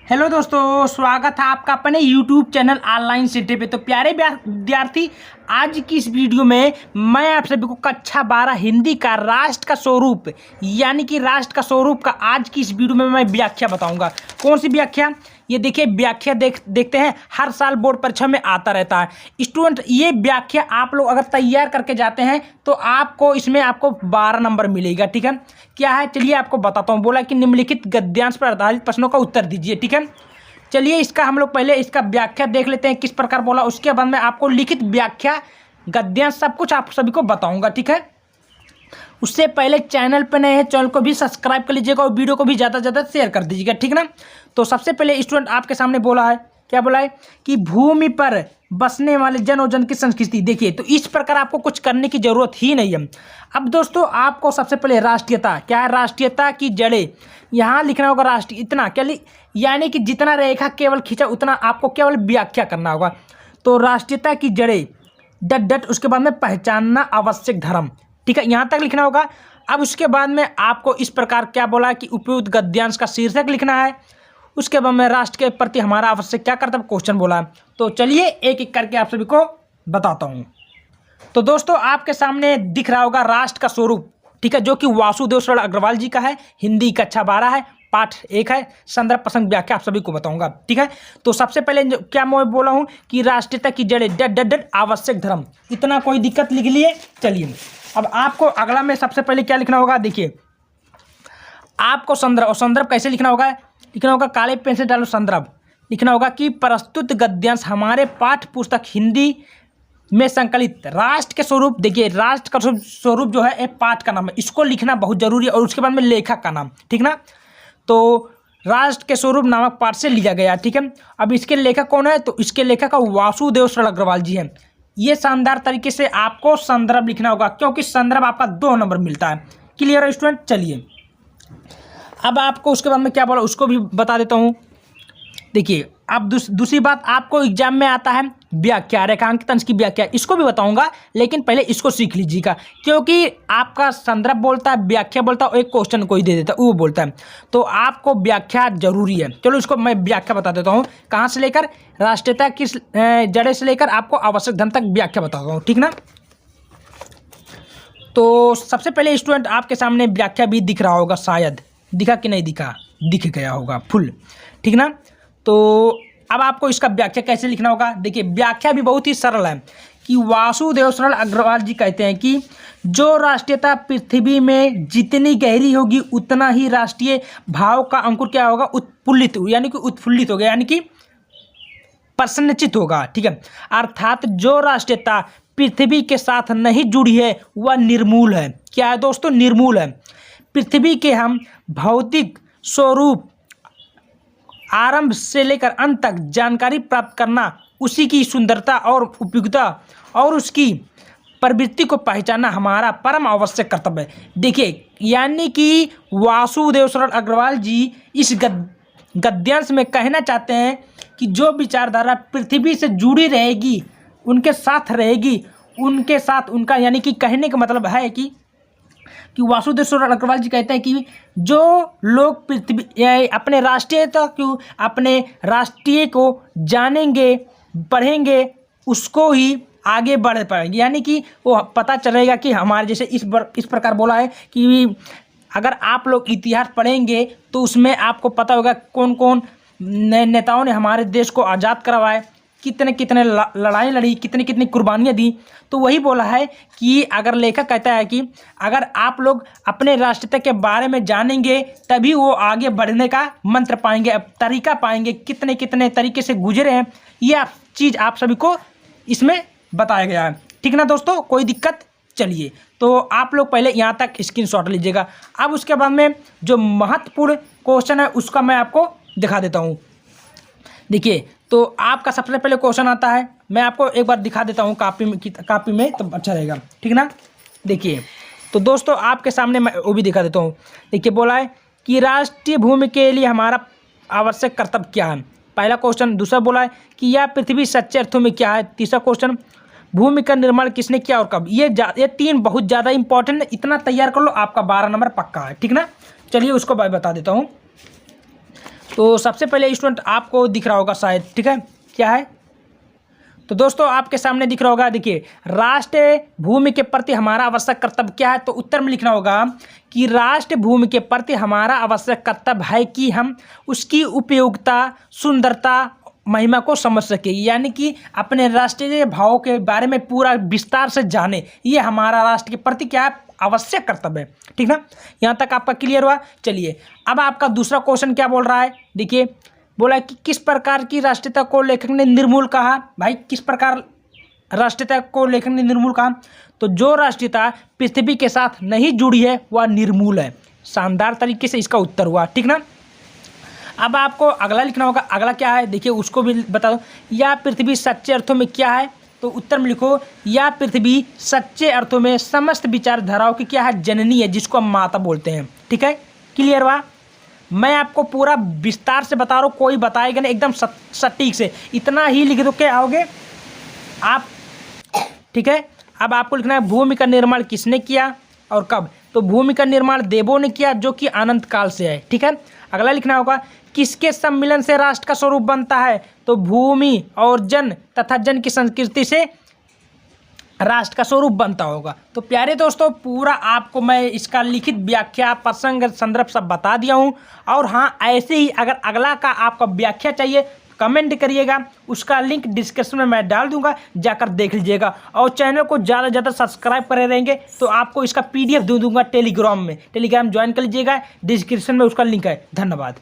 Hello दोस्तों, स्वागत है आपका अपने YouTube चैनल ऑनलाइन सिटी पे। तो प्यारे विद्यार्थी, आज की इस वीडियो में मैं आप सभी को कक्षा 12 हिंदी का राष्ट्र का स्वरूप यानी कि राष्ट्र का स्वरूप का आज की इस वीडियो में मैं व्याख्या बताऊंगा। कौन सी व्याख्या? ये देखिए, व्याख्या देखते हैं, हर साल बोर्ड परीक्षा में आता रहता है। स्टूडेंट, ये व्याख्या आप लोग अगर तैयार करके जाते हैं तो आपको इसमें 12 नंबर मिलेगा। ठीक है, क्या है चलिए आपको बताता हूँ। बोला कि निम्नलिखित गद्यांश पर आधारित प्रश्नों का उत्तर दीजिए। ठीक है, चलिए इसका हम लोग पहले इसका व्याख्या देख लेते हैं किस प्रकार बोला, उसके बाद में आपको लिखित व्याख्या गद्यांश सब कुछ आप सभी को बताऊंगा। ठीक है, उससे पहले चैनल पर नए हैं, चैनल को भी सब्सक्राइब कर लीजिएगा और वीडियो को भी ज़्यादा से ज़्यादा शेयर कर दीजिएगा। ठीक ना। तो सबसे पहले स्टूडेंट आपके सामने बोला है, क्या बोला है कि भूमि पर बसने वाले जन और जन की संस्कृति। देखिए, तो इस प्रकार आपको कुछ करने की जरूरत ही नहीं है। अब दोस्तों, आपको सबसे पहले राष्ट्रीयता क्या है, राष्ट्रीयता की जड़ें यहाँ लिखना होगा। राष्ट्रीय इतना क्या यानी कि जितना रेखा केवल खींचा उतना आपको केवल व्याख्या करना होगा। तो राष्ट्रीयता की जड़ें डट उसके बाद में पहचानना आवश्यक धर्म। ठीक है, यहाँ तक लिखना होगा। अब उसके बाद में आपको इस प्रकार क्या बोला है कि उपयुक्त गद्यांश का शीर्षक लिखना है। उसके बाद में राष्ट्र के प्रति हमारा आवश्यक क्या कर्तव्य क्वेश्चन बोला है। तो चलिए एक एक करके आप सभी को बताता हूँ। तो दोस्तों, आपके सामने दिख रहा होगा राष्ट्र का स्वरूप। ठीक है, जो कि वासुदेव शरण अग्रवाल जी का है, हिंदी कक्षा 12 है, पाठ 1 है, संदर्भ प्रसंग व्याख्या आप सभी को बताऊंगा। ठीक है, तो सबसे पहले क्या मैं बोला हूँ कि राष्ट्रीयता की जड़ें डट आवश्यक धर्म, इतना कोई दिक्कत लिख लिए। चलिए अब आपको अगला में सबसे पहले क्या लिखना होगा। देखिए, आपको संदर्भ, और संदर्भ कैसे लिखना होगा, काले पेन से डालो संदर्भ। लिखना होगा कि प्रस्तुत गद्यांश हमारे पाठ्य पुस्तक हिंदी में संकलित राष्ट्र के स्वरूप। देखिए, राष्ट्र का स्वरूप जो है एक पाठ का नाम है, इसको लिखना बहुत जरूरी है। और उसके बाद में लेखक का नाम। ठीक ना। तो राष्ट्र के स्वरूप नामक पाठ से लिया गया। ठीक है, अब इसके लेखक कौन है, तो इसके लेखक वासुदेव शरण अग्रवाल जी हैं। ये शानदार तरीके से आपको संदर्भ लिखना होगा, क्योंकि संदर्भ आपका 2 नंबर मिलता है। क्लियर है स्टूडेंट। चलिए अब आपको उसके बाद में क्या बोला उसको भी बता देता हूँ। देखिए, अब दूसरी बात, आपको एग्जाम में आता है व्याख्या, रेखांकित अंश की व्याख्या, इसको भी बताऊंगा, लेकिन पहले इसको सीख लीजिएगा, क्योंकि आपका संदर्भ बोलता है, व्याख्या बोलता है, एक क्वेश्चन कोई दे देता है वो बोलता है, तो आपको व्याख्या जरूरी है। चलो इसको मैं व्याख्या बता देता हूँ, कहाँ से लेकर राष्ट्रीयता की जड़ें से लेकर आपको आवश्यक धर्म तक व्याख्या बताता हूँ। ठीक ना। तो सबसे पहले स्टूडेंट आपके सामने व्याख्या भी दिख रहा होगा, शायद दिखा कि नहीं दिखा, दिख गया होगा फुल। ठीक ना। तो अब आपको इसका व्याख्या कैसे लिखना होगा। देखिए, व्याख्या भी बहुत ही सरल है कि वासुदेव शरण अग्रवाल जी कहते हैं कि जो राष्ट्रीयता पृथ्वी में जितनी गहरी होगी उतना ही राष्ट्रीय भाव का अंकुर क्या होगा, उत्फुल्लित, यानी कि उत्फुल्लित होगा, यानी कि प्रसन्नचित होगा। ठीक है, अर्थात जो राष्ट्रीयता पृथ्वी के साथ नहीं जुड़ी है वह निर्मूल है। क्या है दोस्तों, निर्मूल है। पृथ्वी के हम भौतिक स्वरूप आरंभ से लेकर अंत तक जानकारी प्राप्त करना, उसी की सुंदरता और उपयुक्तता और उसकी प्रवृत्ति को पहचानना हमारा परम आवश्यक कर्तव्य है। देखिए, यानी कि वासुदेव शरण अग्रवाल जी इस गद्यांश में कहना चाहते हैं कि जो विचारधारा पृथ्वी से जुड़ी रहेगी, उनके साथ रहेगी, उनके साथ उनका, यानी कि कहने का मतलब है कि वासुदेव शरण अग्रवाल जी कहते हैं कि जो लोग पृथ्वी अपने राष्ट्रीयता को, अपने राष्ट्रीय को जानेंगे, पढ़ेंगे, उसको ही आगे बढ़ पाएंगे। यानी कि वो पता चलेगा कि हमारे जैसे इस प्रकार बोला है कि अगर आप लोग इतिहास पढ़ेंगे तो उसमें आपको पता होगा कौन कौन नेताओं ने हमारे देश को आज़ाद करवाए, कितने कितने लड़ाई लड़ी, कितनी कितनी कुर्बानियाँ दी। तो वही बोला है कि अगर लेखक कहता है कि अगर आप लोग अपने राष्ट्रीयता के बारे में जानेंगे तभी वो आगे बढ़ने का मंत्र पाएंगे, अब तरीका पाएंगे, कितने कितने तरीके से गुजरे हैं, यह चीज़ आप सभी को इसमें बताया गया है। ठीक ना दोस्तों, कोई दिक्कत। चलिए, तो आप लोग पहले यहाँ तक स्क्रीनशॉट लीजिएगा। अब उसके बाद में जो महत्वपूर्ण क्वेश्चन है उसका मैं आपको दिखा देता हूँ। देखिए, तो आपका सबसे पहले क्वेश्चन आता है, मैं आपको एक बार दिखा देता हूँ कापी में तो अच्छा रहेगा। ठीक ना। देखिए, तो दोस्तों आपके सामने मैं वो भी दिखा देता हूँ। देखिए, बोला है कि राष्ट्रीय भूमि के लिए हमारा आवश्यक कर्तव्य क्या है, पहला क्वेश्चन। दूसरा बोला है कि यह पृथ्वी सच्चे अर्थों में क्या है। तीसरा क्वेश्चन, भूमि का निर्माण किसने किया और कब। ये 3 बहुत ज़्यादा इंपॉर्टेंट है, इतना तैयार कर लो, आपका 12 नंबर पक्का है। ठीक ना। चलिए उसको मैं बता देता हूँ। तो सबसे पहले स्टूडेंट आपको दिख रहा होगा शायद, ठीक है, क्या है, तो दोस्तों आपके सामने दिख रहा होगा, देखिए, राष्ट्र भूमि के प्रति हमारा आवश्यक कर्तव्य क्या है। तो उत्तर में लिखना होगा कि राष्ट्र भूमि के प्रति हमारा आवश्यक कर्तव्य है कि हम उसकी उपयोगिता, सुंदरता, महिमा को समझ सके, यानी कि अपने राष्ट्रीय भावों के बारे में पूरा विस्तार से जाने, ये हमारा राष्ट्र के प्रति क्या है, आवश्यक कर्तव्य है। ठीक ना, यहाँ तक आपका क्लियर हुआ। चलिए अब आपका दूसरा क्वेश्चन क्या बोल रहा है, देखिए, बोला कि किस प्रकार की राष्ट्रीयता को लेखक ने निर्मूल कहा। भाई किस प्रकार राष्ट्रीयता को लेखक ने निर्मूल कहा, तो जो राष्ट्रीयता पृथ्वी के साथ नहीं जुड़ी है वह निर्मूल है। शानदार तरीके से इसका उत्तर हुआ, ठीक ना। अब आपको अगला लिखना होगा, अगला क्या है, देखिए उसको भी बता दो। या पृथ्वी सच्चे अर्थों में क्या है, तो उत्तर में लिखो, या पृथ्वी सच्चे अर्थों में समस्त विचारधाराओं की क्या है, जननी है, जिसको हम माता बोलते हैं। ठीक है, क्लियर हुआ। मैं आपको पूरा विस्तार से बता रहा हूँ, कोई बताएगा नहीं, एकदम सटीक से इतना ही लिख दो के आओगे आप। ठीक है, अब आपको लिखना है भूमि का निर्माण किसने किया और कब, तो भूमि का निर्माण देवों ने किया, जो कि अनंत काल से है। ठीक है, अगला लिखना होगा किसके सम्मिलन से राष्ट्र का स्वरूप बनता है, तो भूमि और जन तथा जन की संस्कृति से राष्ट्र का स्वरूप बनता होगा। तो प्यारे दोस्तों, पूरा आपको मैं इसका लिखित व्याख्या, प्रसंग, संदर्भ सब बता दिया हूँ। और हाँ, ऐसे ही अगर अगला का आपका व्याख्या चाहिए कमेंट करिएगा, उसका लिंक डिस्क्रिप्शन में मैं डाल दूंगा, जाकर देख लीजिएगा। और चैनल को ज़्यादा से ज़्यादा सब्सक्राइब करे रहेंगे तो आपको इसका PDF दे दूंगा टेलीग्राम में, टेलीग्राम ज्वाइन कर लीजिएगा, डिस्क्रिप्शन में उसका लिंक है। धन्यवाद।